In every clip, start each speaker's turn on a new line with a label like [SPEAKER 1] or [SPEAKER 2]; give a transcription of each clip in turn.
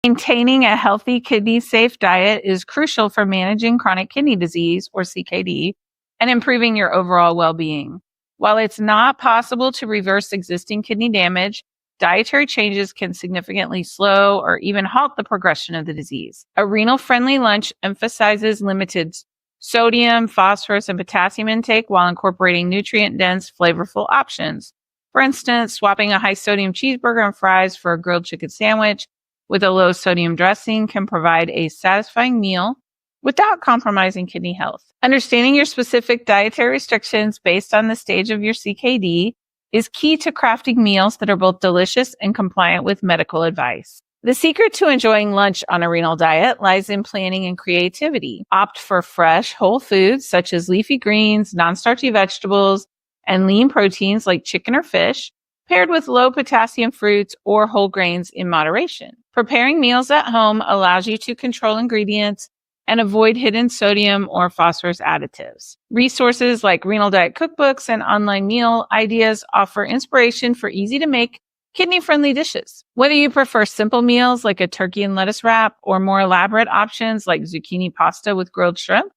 [SPEAKER 1] Maintaining a healthy, kidney-safe diet is crucial for managing chronic kidney disease, or CKD, and improving your overall well-being. While it's not possible to reverse existing kidney damage, dietary changes can significantly slow or even halt the progression of the disease. A renal-friendly lunch emphasizes limited sodium, phosphorus, and potassium intake while incorporating nutrient-dense, flavorful options. For instance, swapping a high-sodium cheeseburger and fries for a grilled chicken sandwich with a low-sodium dressing can provide a satisfying meal without compromising kidney health. Understanding your specific dietary restrictions based on the stage of your CKD is key to crafting meals that are both delicious and compliant with medical advice. The secret to enjoying lunch on a renal diet lies in planning and creativity. Opt for fresh, whole foods such as leafy greens, non-starchy vegetables, and lean proteins like chicken or fish, paired with low potassium fruits or whole grains in moderation. Preparing meals at home allows you to control ingredients and avoid hidden sodium or phosphorus additives. Resources like renal diet cookbooks and online meal ideas offer inspiration for easy-to-make, kidney-friendly dishes. Whether you prefer simple meals like a turkey and lettuce wrap or more elaborate options like zucchini pasta with grilled shrimp,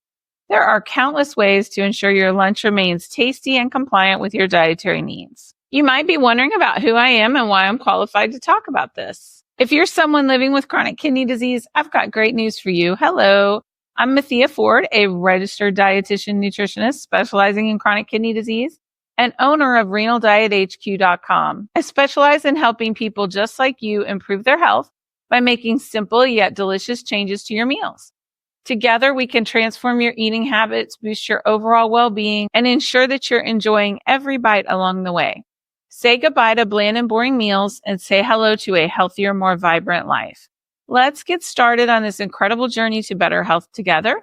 [SPEAKER 1] there are countless ways to ensure your lunch remains tasty and compliant with your dietary needs. You might be wondering about who I am and why I'm qualified to talk about this. If you're someone living with chronic kidney disease, I've got great news for you. Hello, I'm Mathia Ford, a registered dietitian nutritionist specializing in chronic kidney disease and owner of renaldiethq.com. I specialize in helping people just like you improve their health by making simple yet delicious changes to your meals. Together, we can transform your eating habits, boost your overall well-being, and ensure that you're enjoying every bite along the way. Say goodbye to bland and boring meals and say hello to a healthier, more vibrant life. Let's get started on this incredible journey to better health together.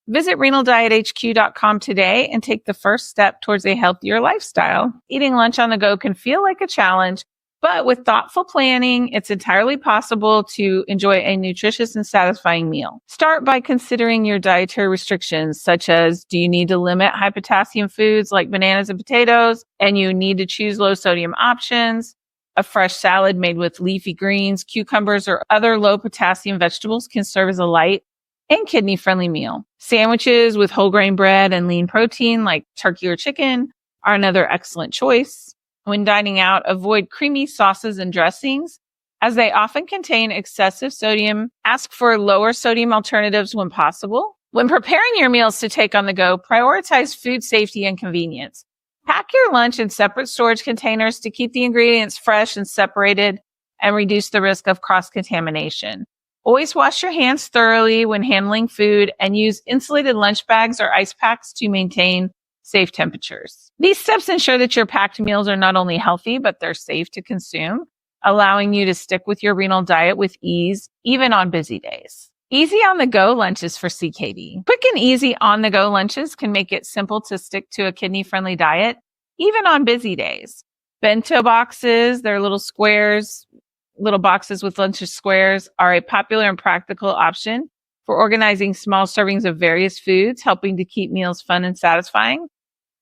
[SPEAKER 1] Visit renaldiethq.com today and take the first step towards a healthier lifestyle. Eating lunch on the go can feel like a challenge, but with thoughtful planning, it's entirely possible to enjoy a nutritious and satisfying meal. Start by considering your dietary restrictions, such as, do you need to limit high potassium foods like bananas and potatoes, and you need to choose low sodium options? A fresh salad made with leafy greens, cucumbers, or other low potassium vegetables can serve as a light and kidney-friendly meal. Sandwiches with whole grain bread and lean protein like turkey or chicken are another excellent choice. When dining out, avoid creamy sauces and dressings, as they often contain excessive sodium. Ask for lower sodium alternatives when possible. When preparing your meals to take on the go, prioritize food safety and convenience. Pack your lunch in separate storage containers to keep the ingredients fresh and separated and reduce the risk of cross-contamination. Always wash your hands thoroughly when handling food and use insulated lunch bags or ice packs to maintain safe temperatures. These steps ensure that your packed meals are not only healthy, but they're safe to consume, allowing you to stick with your renal diet with ease, even on busy days. Easy on-the-go lunches for CKD. Quick and easy on-the-go lunches can make it simple to stick to a kidney-friendly diet, even on busy days. Bento boxes, they're little squares, little boxes with lunch squares, are a popular and practical option for organizing small servings of various foods, helping to keep meals fun and satisfying.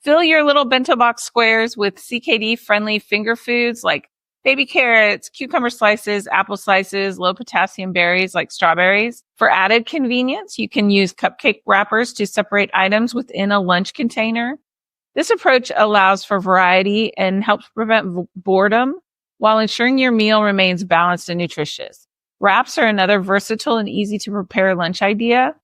[SPEAKER 1] Fill your little bento box squares with CKD-friendly finger foods like baby carrots, cucumber slices, apple slices, low potassium berries like strawberries. For added convenience, you can use cupcake wrappers to separate items within a lunch container. This approach allows for variety and helps prevent boredom while ensuring your meal remains balanced and nutritious. Wraps are another versatile and easy to prepare lunch idea.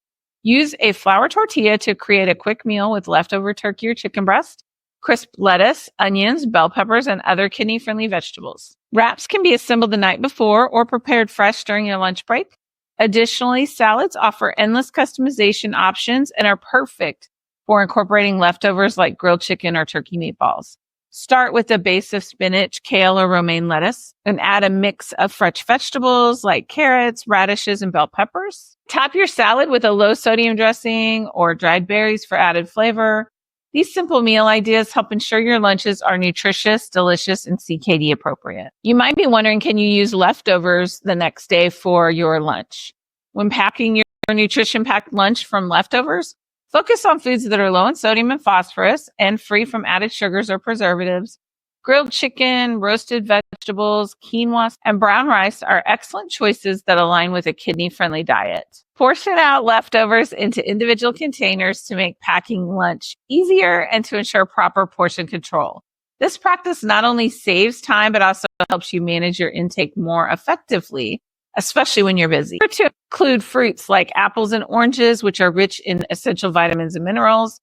[SPEAKER 1] Use a flour tortilla to create a quick meal with leftover turkey or chicken breast, crisp lettuce, onions, bell peppers, and other kidney-friendly vegetables. Wraps can be assembled the night before or prepared fresh during your lunch break. Additionally, salads offer endless customization options and are perfect for incorporating leftovers like grilled chicken or turkey meatballs. Start with a base of spinach, kale, or romaine lettuce, and add a mix of fresh vegetables like carrots, radishes, and bell peppers. Top your salad with a low-sodium dressing or dried berries for added flavor. These simple meal ideas help ensure your lunches are nutritious, delicious, and CKD appropriate. You might be wondering, can you use leftovers the next day for your lunch? When packing your nutrition-packed lunch from leftovers, focus on foods that are low in sodium and phosphorus and free from added sugars or preservatives. Grilled chicken, roasted vegetables, quinoa, and brown rice are excellent choices that align with a kidney-friendly diet. Portion out leftovers into individual containers to make packing lunch easier and to ensure proper portion control. This practice not only saves time, but also helps you manage your intake more effectively, especially when you're busy. To include fruits like apples and oranges, which are rich in essential vitamins and minerals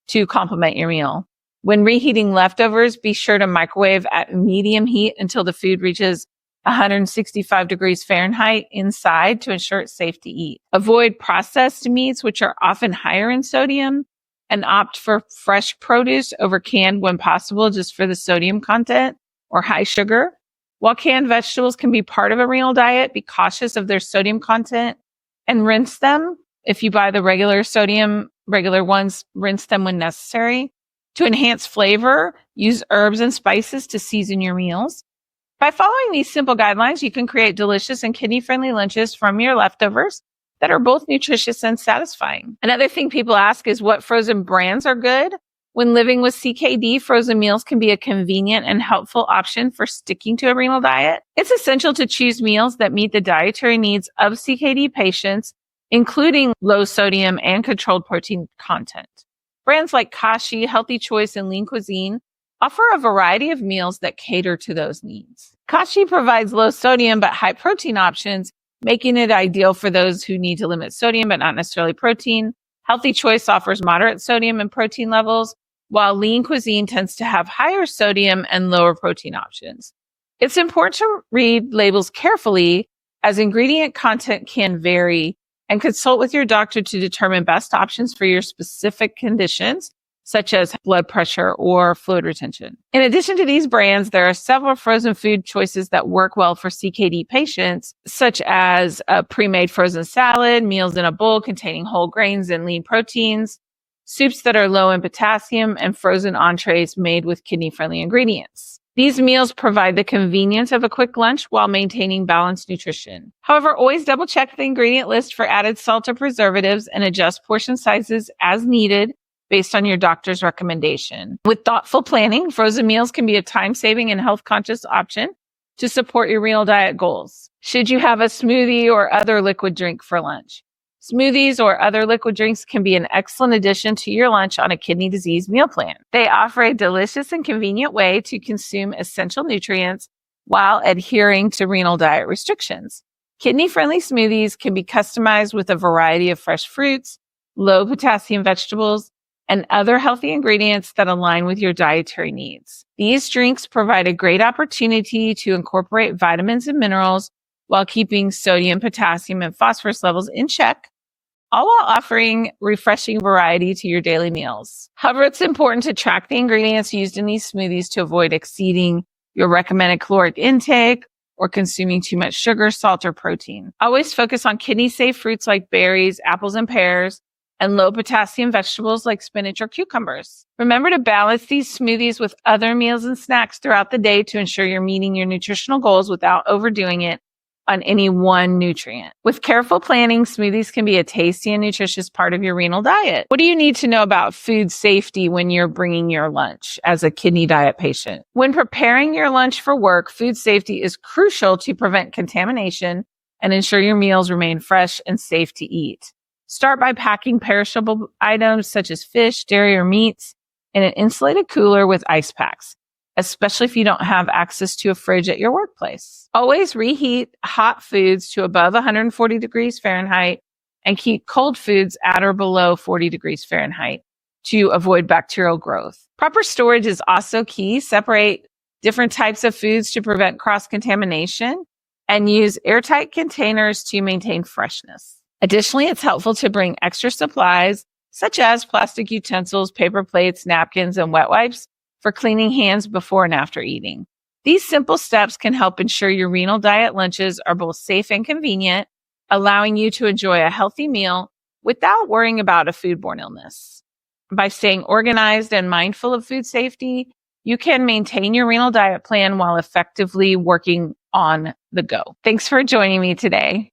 [SPEAKER 1] to complement your meal. When reheating leftovers, be sure to microwave at medium heat until the food reaches 165 degrees Fahrenheit inside to ensure it's safe to eat. Avoid processed meats, which are often higher in sodium, and opt for fresh produce over canned when possible, just for the sodium content or high sugar. While canned vegetables can be part of a renal diet, be cautious of their sodium content and rinse them. If you buy the regular ones, rinse them when necessary. To enhance flavor, use herbs and spices to season your meals. By following these simple guidelines, you can create delicious and kidney-friendly lunches from your leftovers that are both nutritious and satisfying. Another thing people ask is what frozen brands are good. When living with CKD, frozen meals can be a convenient and helpful option for sticking to a renal diet. It's essential to choose meals that meet the dietary needs of CKD patients, including low sodium and controlled protein content. Brands like Kashi, Healthy Choice, and Lean Cuisine offer a variety of meals that cater to those needs. Kashi provides low sodium but high protein options, making it ideal for those who need to limit sodium but not necessarily protein. Healthy Choice offers moderate sodium and protein levels, while Lean Cuisine tends to have higher sodium and lower protein options. It's important to read labels carefully, as ingredient content can vary, and consult with your doctor to determine best options for your specific conditions, such as blood pressure or fluid retention. In addition to these brands, there are several frozen food choices that work well for CKD patients, such as a pre-made frozen salad, meals in a bowl containing whole grains and lean proteins, soups that are low in potassium, and frozen entrees made with kidney-friendly ingredients. These meals provide the convenience of a quick lunch while maintaining balanced nutrition. However, always double check the ingredient list for added salt or preservatives and adjust portion sizes as needed based on your doctor's recommendation. With thoughtful planning, frozen meals can be a time-saving and health-conscious option to support your renal diet goals. Should you have a smoothie or other liquid drink for lunch? Smoothies or other liquid drinks can be an excellent addition to your lunch on a kidney disease meal plan. They offer a delicious and convenient way to consume essential nutrients while adhering to renal diet restrictions. Kidney-friendly smoothies can be customized with a variety of fresh fruits, low potassium vegetables, and other healthy ingredients that align with your dietary needs. These drinks provide a great opportunity to incorporate vitamins and minerals while keeping sodium, potassium, and phosphorus levels in check, all while offering refreshing variety to your daily meals. However, it's important to track the ingredients used in these smoothies to avoid exceeding your recommended caloric intake or consuming too much sugar, salt, or protein. Always focus on kidney-safe fruits like berries, apples, and pears, and low potassium vegetables like spinach or cucumbers. Remember to balance these smoothies with other meals and snacks throughout the day to ensure you're meeting your nutritional goals without overdoing it on any one nutrient. With careful planning, smoothies can be a tasty and nutritious part of your renal diet. What do you need to know about food safety when you're bringing your lunch as a kidney diet patient? When preparing your lunch for work, food safety is crucial to prevent contamination and ensure your meals remain fresh and safe to eat. Start by packing perishable items such as fish, dairy, or meats in an insulated cooler with ice packs, especially if you don't have access to a fridge at your workplace. Always reheat hot foods to above 140 degrees Fahrenheit and keep cold foods at or below 40 degrees Fahrenheit to avoid bacterial growth. Proper storage is also key. Separate different types of foods to prevent cross-contamination and use airtight containers to maintain freshness. Additionally, it's helpful to bring extra supplies such as plastic utensils, paper plates, napkins, and wet wipes for cleaning hands before and after eating. These simple steps can help ensure your renal diet lunches are both safe and convenient, allowing you to enjoy a healthy meal without worrying about a foodborne illness. By staying organized and mindful of food safety, you can maintain your renal diet plan while effectively working on the go. Thanks for joining me today.